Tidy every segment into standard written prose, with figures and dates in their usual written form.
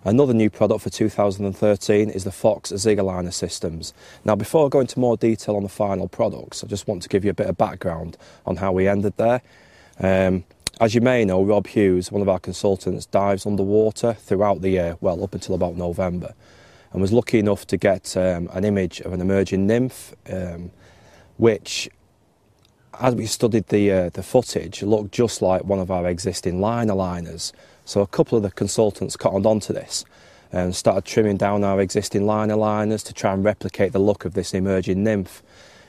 Another new product for 2013 is the Fox Zig Aligna systems. Now, before I go into more detail on the final products, I just want to give you a bit of background on how we ended there. As you may know, Rob Hughes, one of our consultants, dives underwater throughout the year, well, up until about November, and was lucky enough to get an image of an emerging nymph, which, as we studied the footage, looked just like one of our existing line aligners. So a couple of the consultants cottoned onto this and started trimming down our existing line aligners to try and replicate the look of this emerging nymph.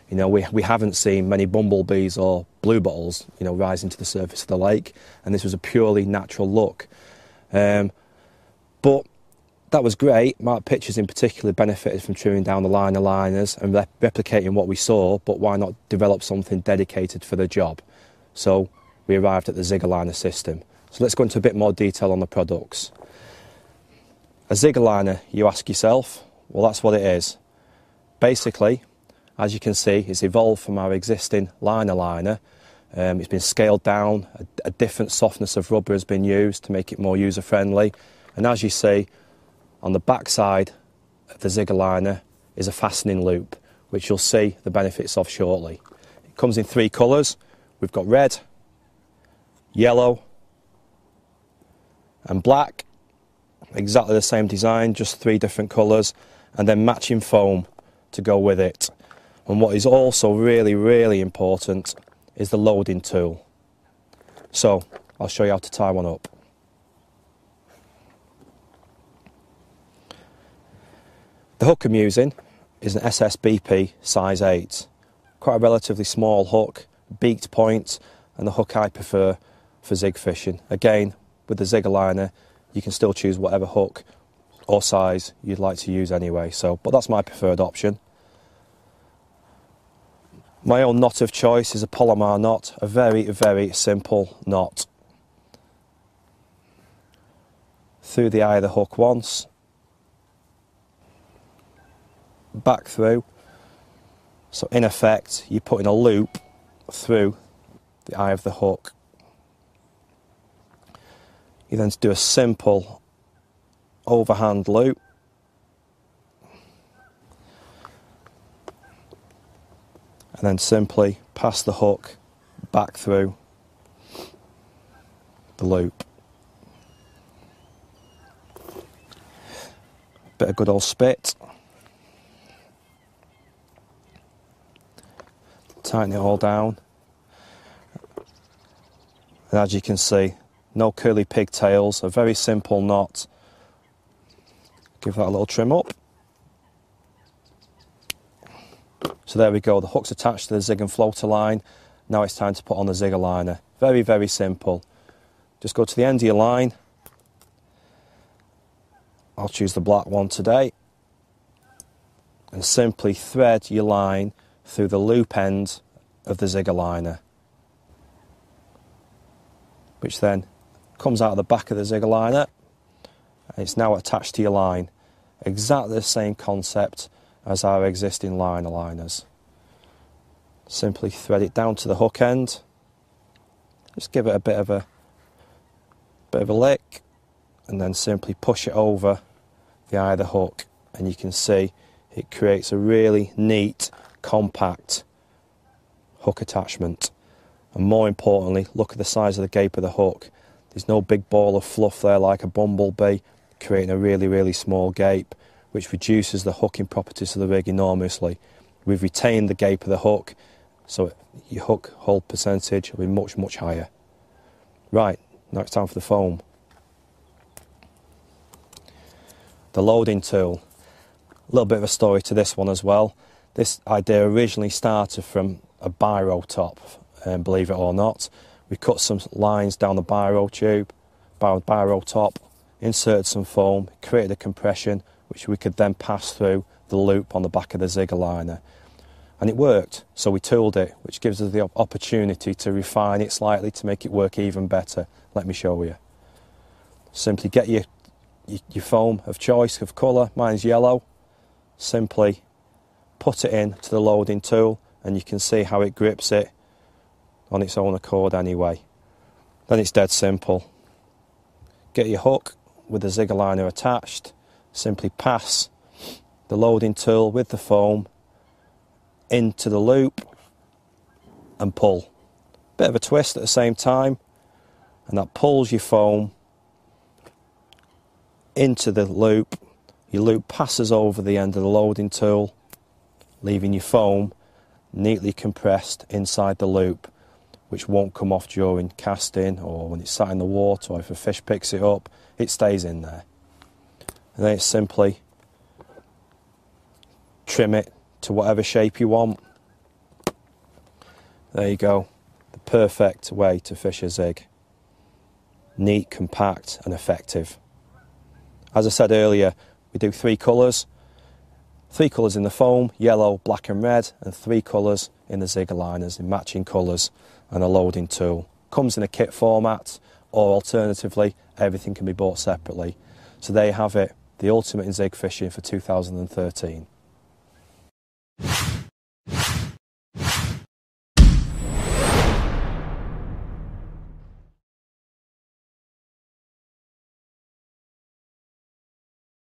You know, we haven't seen many bumblebees or bluebottles, you know, rising to the surface of the lake, and this was a purely natural look. But that was great. Mark Pictures in particular benefited from trimming down the line aligners and replicating what we saw, but why not develop something dedicated for the job? So we arrived at the Zig Aligna system. So let's go into a bit more detail on the products. A Zig Aligna, you ask yourself? Well, that's what it is. Basically, as you can see, it's evolved from our existing line aligner. It's been scaled down, a different softness of rubber has been used to make it more user-friendly. And as you see, on the back side of the Zig Aligna is a fastening loop, which you'll see the benefits of shortly. It comes in 3 colours. We've got red, yellow and black. Exactly the same design, just 3 different colours, and then matching foam to go with it. And what is also really, really important is the loading tool. So I'll show you how to tie one up. The hook I'm using is an SSBP size 8. Quite a relatively small hook, beaked point, and the hook I prefer for zig fishing. Again, with the Zig Aligna, you can still choose whatever hook or size you'd like to use anyway. But that's my preferred option. My own knot of choice is a Palomar knot, a very, very simple knot. Through the eye of the hook once, back through. So in effect, you're putting a loop through the eye of the hook. You then do a simple overhand loop. And then simply pass the hook back through the loop. Bit of good old spit. Tighten it all down. And as you can see, no curly pigtails, a very simple knot. Give that a little trim up. So there we go, the hook's attached to the Zig and floater line. Now it's time to put on the Zig Aligna. Very, very simple. Just go to the end of your line. I'll choose the black one today. And simply thread your line through the loop end of the Zig Aligna, which then comes out of the back of the Zig Aligna, and it's now attached to your line. Exactly the same concept as our existing line aligners. Simply thread it down to the hook end. Just give it a bit of a lick, and then simply push it over the eye of the hook, and you can see it creates a really neat, compact hook attachment. And more importantly, look at the size of the gape of the hook. There's no big ball of fluff there like a bumblebee, creating a really, really small gape, which reduces the hooking properties of the rig enormously. We've retained the gape of the hook, so your hook hold percentage will be much, much higher. Right, now it's time for the foam. The loading tool. A little bit of a story to this one as well. This idea originally started from a biro top, believe it or not. We cut some lines down the biro tube, biro top, inserted some foam, created a compression, which we could then pass through the loop on the back of the Zig Aligna. And it worked, so we tooled it, which gives us the opportunity to refine it slightly to make it work even better. Let me show you. Simply get your foam of choice of colour, mine's yellow. Simply put it in to the loading tool, and you can see how it grips it on its own accord anyway. Then it's dead simple. Get your hook with the Zig Aligna attached, simply pass the loading tool with the foam into the loop and pull. Bit of a twist at the same time, and that pulls your foam into the loop. Your loop passes over the end of the loading tool, leaving your foam neatly compressed inside the loop, which won't come off during casting or when it's sat in the water, or if a fish picks it up, it stays in there. And then it's simply trim it to whatever shape you want. There you go, the perfect way to fish a zig. Neat, compact and effective. As I said earlier, we do 3 colours. 3 colours in the foam, yellow, black and red, and 3 colours in the Zig Alignas in matching colours and a loading tool. Comes in a kit format, or alternatively, everything can be bought separately. So there you have it, the ultimate in zig fishing for 2013.